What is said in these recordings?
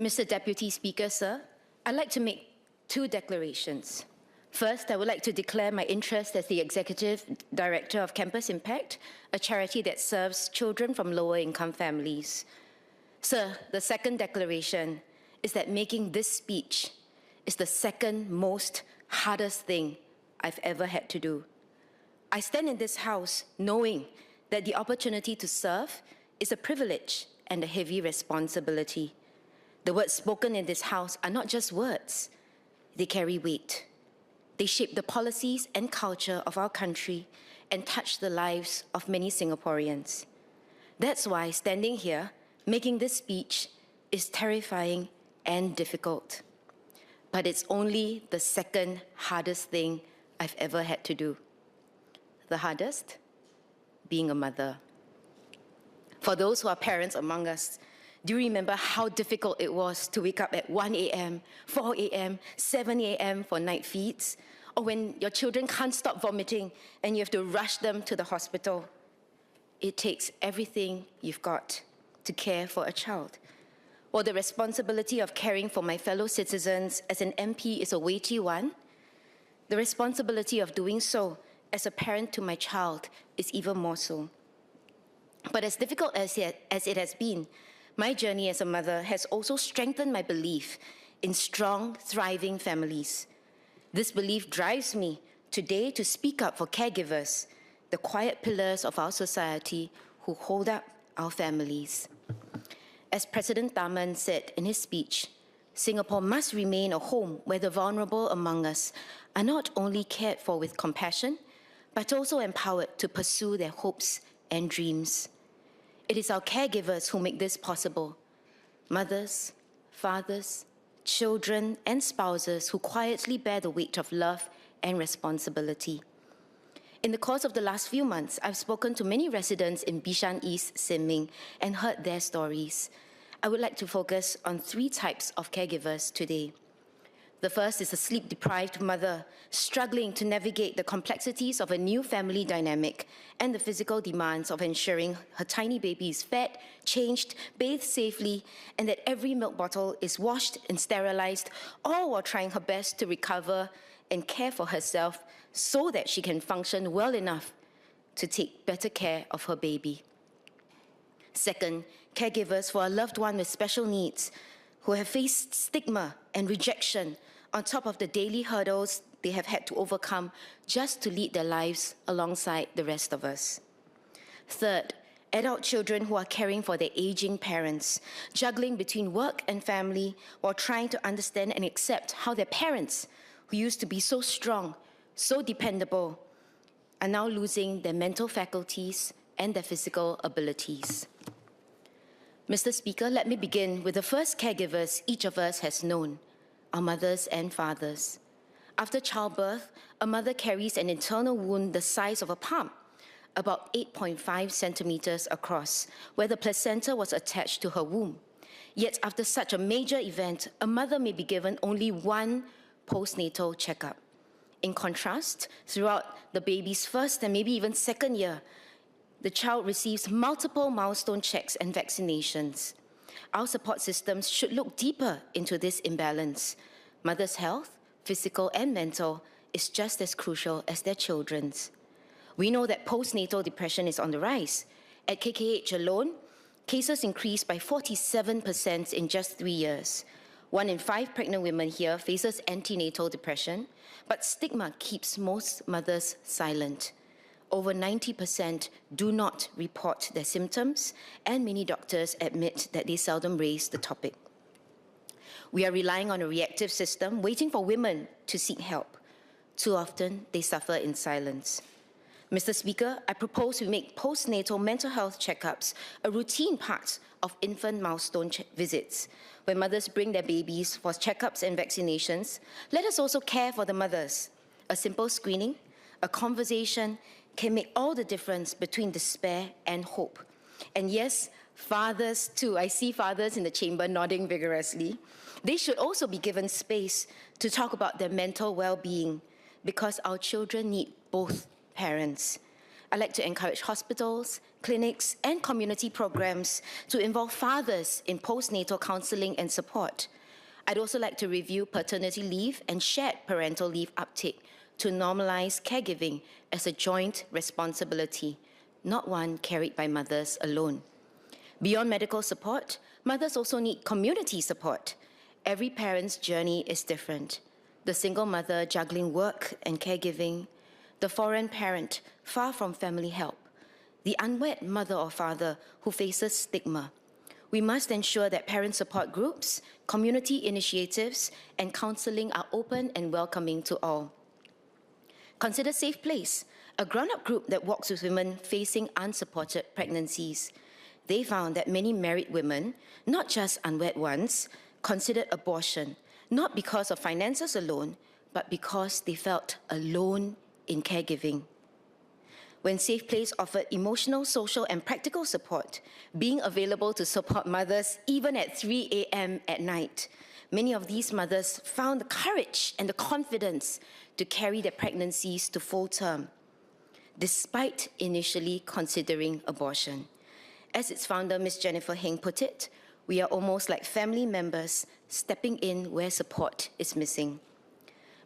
Mr. Deputy Speaker, sir, I'd like to make two declarations. First, I would like to declare my interest as the Executive Director of Campus Impact, a charity that serves children from lower-income families. Sir, the second declaration is that making this speech is the second most hardest thing I've ever had to do. I stand in this House knowing that the opportunity to serve is a privilege and a heavy responsibility. The words spoken in this House are not just words, they carry weight. They shape the policies and culture of our country and touch the lives of many Singaporeans. That's why standing here, making this speech is terrifying and difficult. But it's only the second hardest thing I've ever had to do. The hardest? Being a mother. For those who are parents among us, do you remember how difficult it was to wake up at 1 a.m., 4 a.m., 7 a.m. for night feeds? Or when your children can't stop vomiting and you have to rush them to the hospital? It takes everything you've got to care for a child. While the responsibility of caring for my fellow citizens as an MP is a weighty one, the responsibility of doing so as a parent to my child is even more so. But as difficult as it has been, my journey as a mother has also strengthened my belief in strong, thriving families. This belief drives me today to speak up for caregivers, the quiet pillars of our society who hold up our families. As President Tharman said in his speech, Singapore must remain a home where the vulnerable among us are not only cared for with compassion, but also empowered to pursue their hopes and dreams. It is our caregivers who make this possible. Mothers, fathers, children, and spouses who quietly bear the weight of love and responsibility. In the course of the last few months, I've spoken to many residents in Bishan East, Sin Ming, and heard their stories. I would like to focus on three types of caregivers today. The first is a sleep-deprived mother struggling to navigate the complexities of a new family dynamic and the physical demands of ensuring her tiny baby is fed, changed, bathed safely, and that every milk bottle is washed and sterilized, all while trying her best to recover and care for herself so that she can function well enough to take better care of her baby. Second, caregivers for a loved one with special needs who have faced stigma and rejection on top of the daily hurdles they have had to overcome just to lead their lives alongside the rest of us. Third, adult children who are caring for their aging parents, juggling between work and family while trying to understand and accept how their parents, who used to be so strong, so dependable, are now losing their mental faculties and their physical abilities. Mr. Speaker, let me begin with the first caregivers each of us has known, our mothers and fathers. After childbirth, a mother carries an internal wound the size of a palm, about 8.5 centimeters across, where the placenta was attached to her womb. Yet after such a major event, a mother may be given only one postnatal checkup. In contrast, throughout the baby's first and maybe even second year, the child receives multiple milestone checks and vaccinations. Our support systems should look deeper into this imbalance. Mothers' health, physical and mental, is just as crucial as their children's. We know that postnatal depression is on the rise. At KKH alone, cases increased by 47% in just 3 years. 1 in 5 pregnant women here faces antenatal depression, but stigma keeps most mothers silent. Over 90% do not report their symptoms, and many doctors admit that they seldom raise the topic. We are relying on a reactive system, waiting for women to seek help. Too often, they suffer in silence. Mr. Speaker, I propose we make postnatal mental health checkups a routine part of infant milestone visits. When mothers bring their babies for checkups and vaccinations, let us also care for the mothers. A simple screening, a conversation, can make all the difference between despair and hope. And yes, fathers too. I see fathers in the chamber nodding vigorously. They should also be given space to talk about their mental well-being because our children need both parents. I'd like to encourage hospitals, clinics, and community programs to involve fathers in postnatal counseling and support. I'd also like to review paternity leave and shared parental leave uptake to normalize caregiving as a joint responsibility, not one carried by mothers alone. Beyond medical support, mothers also need community support. Every parent's journey is different. The single mother juggling work and caregiving, the foreign parent far from family help, the unwed mother or father who faces stigma. We must ensure that parent support groups, community initiatives, and counseling are open and welcoming to all. Consider Safe Place, a grown-up group that works with women facing unsupported pregnancies. They found that many married women, not just unwed ones, considered abortion, not because of finances alone, but because they felt alone in caregiving. When Safe Place offered emotional, social, and practical support, being available to support mothers even at 3 a.m. at night, many of these mothers found the courage and the confidence to carry their pregnancies to full term, despite initially considering abortion. As its founder, Ms. Jennifer Heng, put it, we are almost like family members stepping in where support is missing.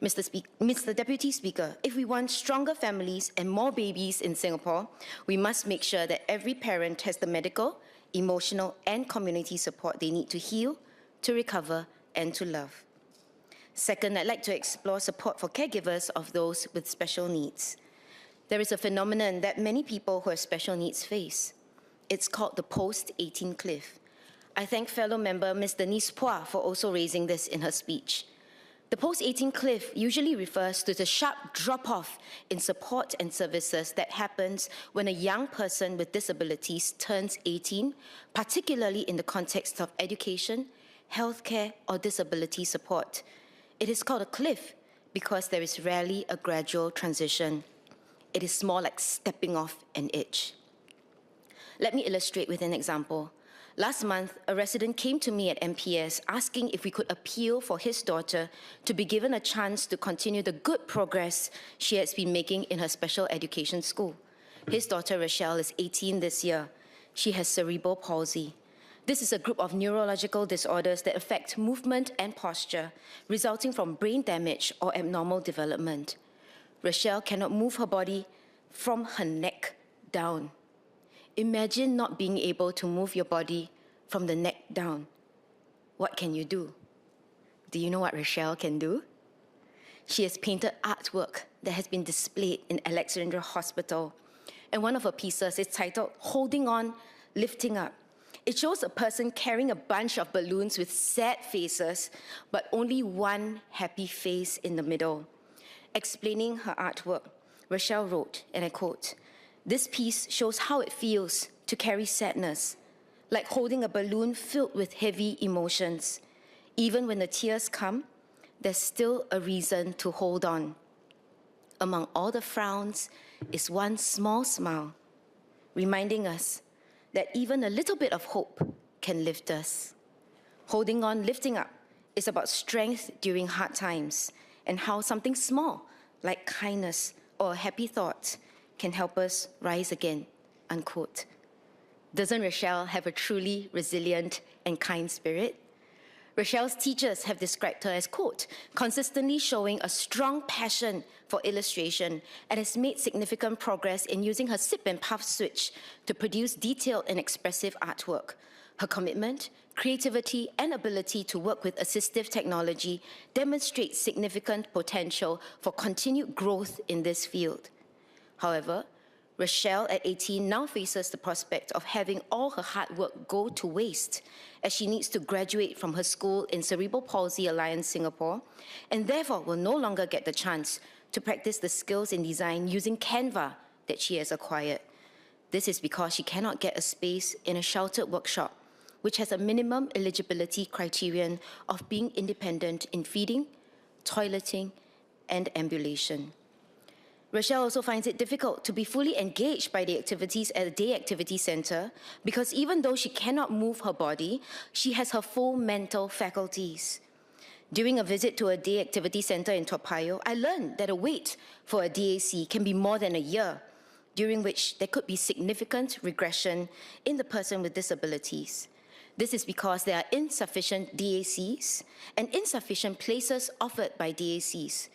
Mr. Deputy Speaker, if we want stronger families and more babies in Singapore, we must make sure that every parent has the medical, emotional, and community support they need to heal, to recover, and to love. Second, I'd like to explore support for caregivers of those with special needs. There is a phenomenon that many people who have special needs face. It's called the post-18 cliff. I thank fellow member Ms. Denise Phua for also raising this in her speech. The post-18 cliff usually refers to the sharp drop-off in support and services that happens when a young person with disabilities turns 18, particularly in the context of education, healthcare, or disability support. It is called a cliff because there is rarely a gradual transition. It is more like stepping off an edge. Let me illustrate with an example. Last month, a resident came to me at MPS asking if we could appeal for his daughter to be given a chance to continue the good progress she has been making in her special education school. His daughter, Rochelle, is 18 this year. She has cerebral palsy. This is a group of neurological disorders that affect movement and posture, resulting from brain damage or abnormal development. Rochelle cannot move her body from her neck down. Imagine not being able to move your body from the neck down. What can you do? Do you know what Rochelle can do? She has painted artwork that has been displayed in Alexandra Hospital. And one of her pieces is titled, Holding On, Lifting Up. It shows a person carrying a bunch of balloons with sad faces, but only one happy face in the middle. Explaining her artwork, Rochelle wrote, and I quote, "This piece shows how it feels to carry sadness, like holding a balloon filled with heavy emotions. Even when the tears come, there's still a reason to hold on. Among all the frowns is one small smile, reminding us that even a little bit of hope can lift us. Holding on, lifting up is about strength during hard times and how something small, like kindness or a happy thought, can help us rise again," unquote. Doesn't Rochelle have a truly resilient and kind spirit? Rochelle's teachers have described her as, quote, "consistently showing a strong passion for illustration and has made significant progress in using her sip and puff switch to produce detailed and expressive artwork. Her commitment, creativity, and ability to work with assistive technology demonstrates significant potential for continued growth in this field." However, Rochelle, at 18, now faces the prospect of having all her hard work go to waste as she needs to graduate from her school in Cerebral Palsy Alliance Singapore, and therefore will no longer get the chance to practice the skills in design using Canva that she has acquired. This is because she cannot get a space in a sheltered workshop, which has a minimum eligibility criterion of being independent in feeding, toileting, and ambulation. Rochelle also finds it difficult to be fully engaged by the activities at a day activity center because even though she cannot move her body, she has her full mental faculties. During a visit to a day activity center in Toa Payoh, I learned that a wait for a DAC can be more than a year. during which there could be significant regression in the person with disabilities. This is because there are insufficient DACs and insufficient places offered by DACs.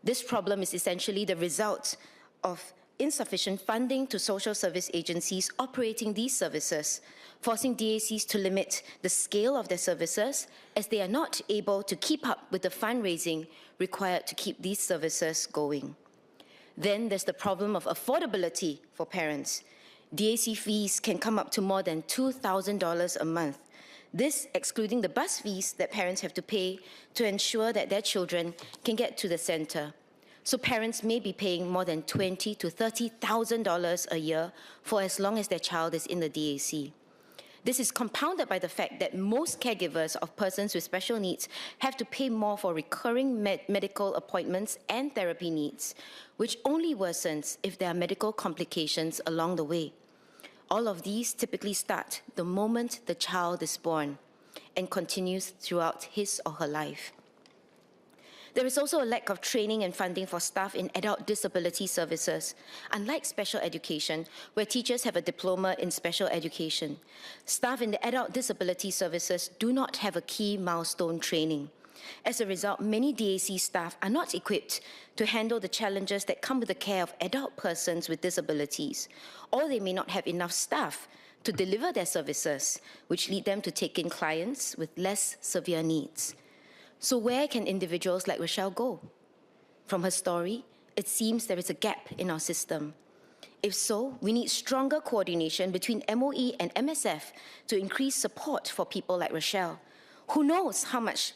This problem is essentially the result of insufficient funding to social service agencies operating these services, forcing DACs to limit the scale of their services as they are not able to keep up with the fundraising required to keep these services going. Then there's the problem of affordability for parents. DAC fees can come up to more than $2,000 a month. This excluding the bus fees that parents have to pay to ensure that their children can get to the center. So parents may be paying more than $20,000 to $30,000 a year for as long as their child is in the DAC. This is compounded by the fact that most caregivers of persons with special needs have to pay more for recurring medical appointments and therapy needs, which only worsens if there are medical complications along the way. All of these typically start the moment the child is born and continues throughout his or her life. There is also a lack of training and funding for staff in adult disability services. Unlike special education, where teachers have a diploma in special education, staff in the adult disability services do not have a key milestone training. As a result, many DAC staff are not equipped to handle the challenges that come with the care of adult persons with disabilities, or they may not have enough staff to deliver their services, which lead them to take in clients with less severe needs. So where can individuals like Rochelle go? From her story, it seems there is a gap in our system. If so, we need stronger coordination between MOE and MSF to increase support for people like Rochelle. Who knows how much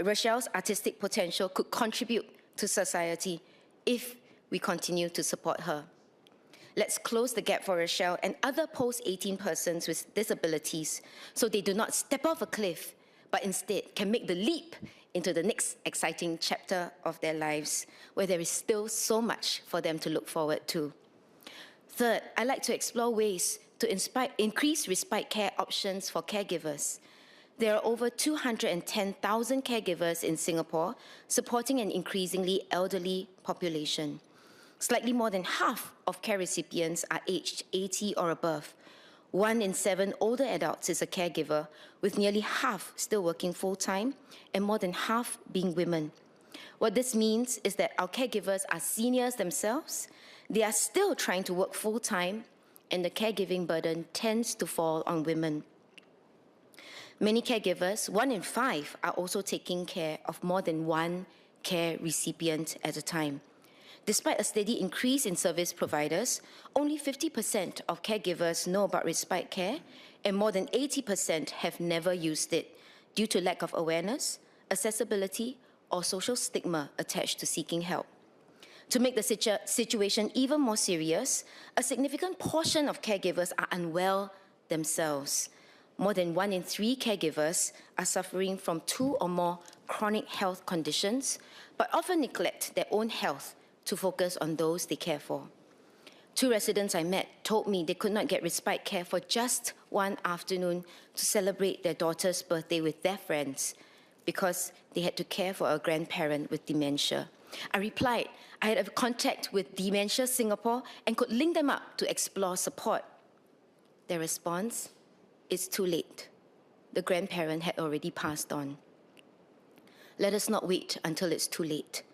Rochelle's artistic potential could contribute to society if we continue to support her. Let's close the gap for Rochelle and other post-18 persons with disabilities so they do not step off a cliff, but instead can make the leap into the next exciting chapter of their lives, where there is still so much for them to look forward to. Third, I'd like to explore ways to increase respite care options for caregivers. There are over 210,000 caregivers in Singapore, supporting an increasingly elderly population. Slightly more than half of care recipients are aged 80 or above. 1 in 7 older adults is a caregiver, with nearly half still working full-time and more than half being women. What this means is that our caregivers are seniors themselves, they are still trying to work full-time, and the caregiving burden tends to fall on women. Many caregivers, 1 in 5, are also taking care of more than one care recipient at a time. Despite a steady increase in service providers, only 50% of caregivers know about respite care, and more than 80% have never used it due to lack of awareness, accessibility, or social stigma attached to seeking help. To make the situation even more serious, a significant portion of caregivers are unwell themselves. More than 1 in 3 caregivers are suffering from 2 or more chronic health conditions, but often neglect their own health to focus on those they care for. 2 residents I met told me they could not get respite care for just one afternoon to celebrate their daughter's birthday with their friends because they had to care for a grandparent with dementia. I replied, I had a contact with Dementia Singapore and could link them up to explore support. Their response, it's too late. The grandparent had already passed on. Let us not wait until it's too late.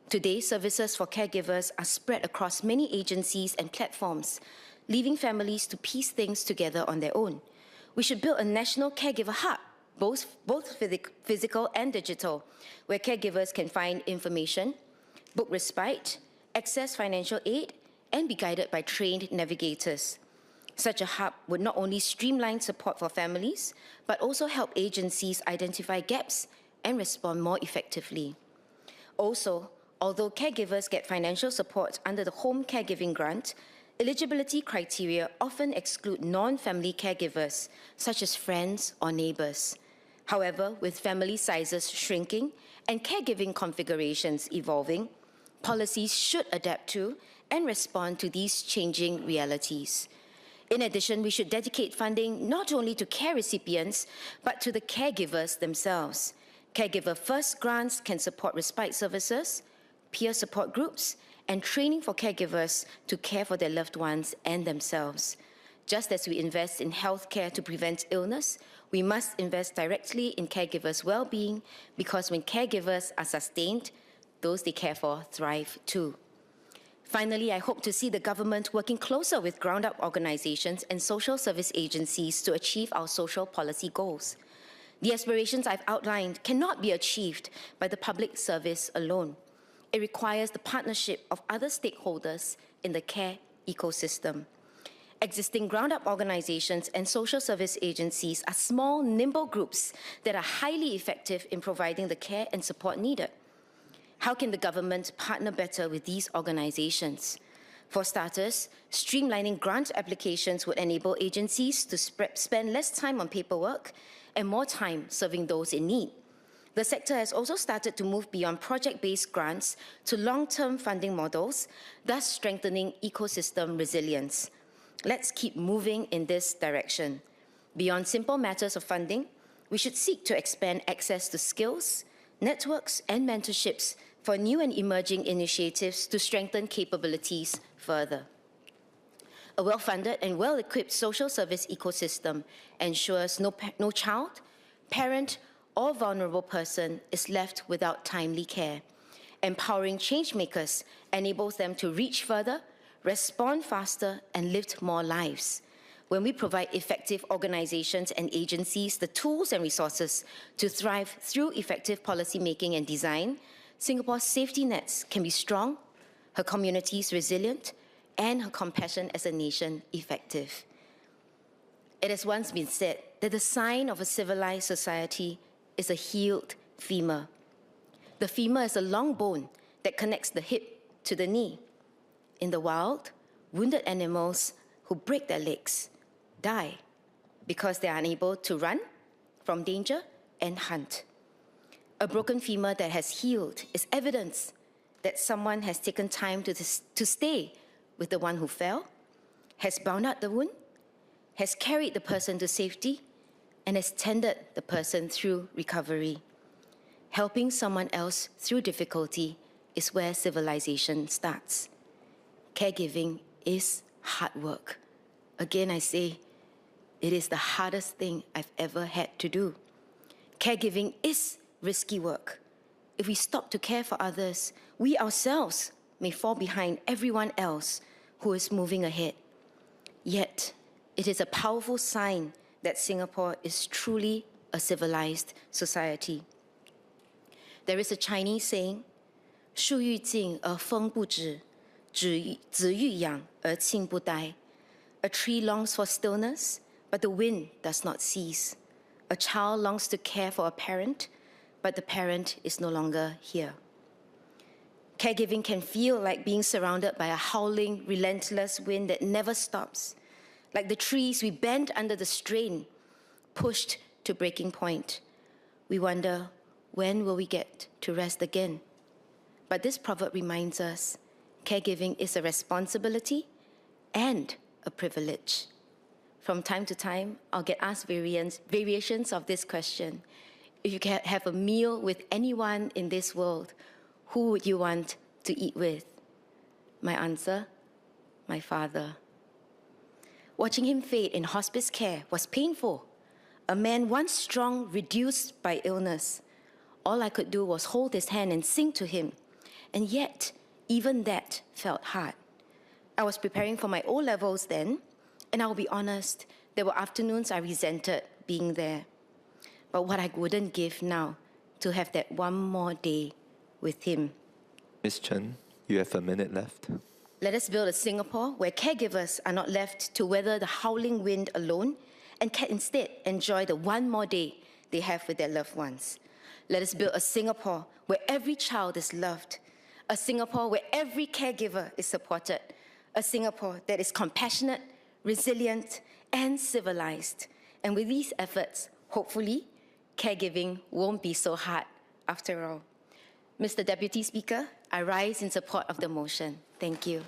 Today, services for caregivers are spread across many agencies and platforms, leaving families to piece things together on their own. We should build a national caregiver hub, both physical and digital, where caregivers can find information, book respite, access financial aid, and be guided by trained navigators. Such a hub would not only streamline support for families, but also help agencies identify gaps and respond more effectively. Also, although caregivers get financial support under the Home Caregiving Grant, eligibility criteria often exclude non-family caregivers, such as friends or neighbors. However, with family sizes shrinking and caregiving configurations evolving, policies should adapt to and respond to these changing realities. In addition, we should dedicate funding not only to care recipients, but to the caregivers themselves. Caregiver First grants can support respite services, peer support groups, and training for caregivers to care for their loved ones and themselves. Just as we invest in healthcare to prevent illness, we must invest directly in caregivers' well-being, because when caregivers are sustained, those they care for thrive too. Finally, I hope to see the government working closer with ground-up organizations and social service agencies to achieve our social policy goals. The aspirations I've outlined cannot be achieved by the public service alone. It requires the partnership of other stakeholders in the care ecosystem. Existing ground-up organizations and social service agencies are small, nimble groups that are highly effective in providing the care and support needed. How can the government partner better with these organizations? For starters, streamlining grant applications would enable agencies to spend less time on paperwork and more time serving those in need. The sector has also started to move beyond project-based grants to long-term funding models, thus strengthening ecosystem resilience. Let's keep moving in this direction. Beyond simple matters of funding, we should seek to expand access to skills, networks, and mentorships for new and emerging initiatives to strengthen capabilities further. A well-funded and well-equipped social service ecosystem ensures no child, parent, or vulnerable person is left without timely care. Empowering changemakers enables them to reach further, respond faster, and live more lives. When we provide effective organizations and agencies the tools and resources to thrive through effective policymaking and design, Singapore's safety nets can be strong, her communities resilient, and her compassion as a nation effective. It has once been said that the sign of a civilized society is a healed femur. The femur is a long bone that connects the hip to the knee. In the wild, wounded animals who break their legs die because they are unable to run from danger and hunt. A broken femur that has healed is evidence that someone has taken time to stay with the one who fell, has bound up the wound, has carried the person to safety, and has tended the person through recovery. Helping someone else through difficulty is where civilization starts. Caregiving is hard work. Again, I say, it is the hardest thing I've ever had to do. Caregiving is risky work. If we stop to care for others, we ourselves may fall behind everyone else who is moving ahead. Yet, it is a powerful sign that Singapore is truly a civilized society. There is a Chinese saying, 树欲静而风不止，子欲养而亲不待. A tree longs for stillness, but the wind does not cease. A child longs to care for a parent, but the parent is no longer here. Caregiving can feel like being surrounded by a howling, relentless wind that never stops. Like the trees, we bend under the strain, pushed to breaking point. We wonder, when will we get to rest again? But this proverb reminds us, caregiving is a responsibility and a privilege. From time to time, I'll get asked variations of this question. If you can have a meal with anyone in this world, who would you want to eat with? My answer, my father. Watching him fade in hospice care was painful. A man once strong, reduced by illness. All I could do was hold his hand and sing to him. And yet, even that felt hard. I was preparing for my O-levels then, and I'll be honest, there were afternoons I resented being there. But what I wouldn't give now to have that one more day with him. Ms. Chen, you have a minute left. Let us build a Singapore where caregivers are not left to weather the howling wind alone and can instead enjoy the one more day they have with their loved ones. Let us build a Singapore where every child is loved, a Singapore where every caregiver is supported, a Singapore that is compassionate, resilient, and civilized. And with these efforts, hopefully, caregiving won't be so hard after all. Mr. Deputy Speaker, I rise in support of the motion. Thank you.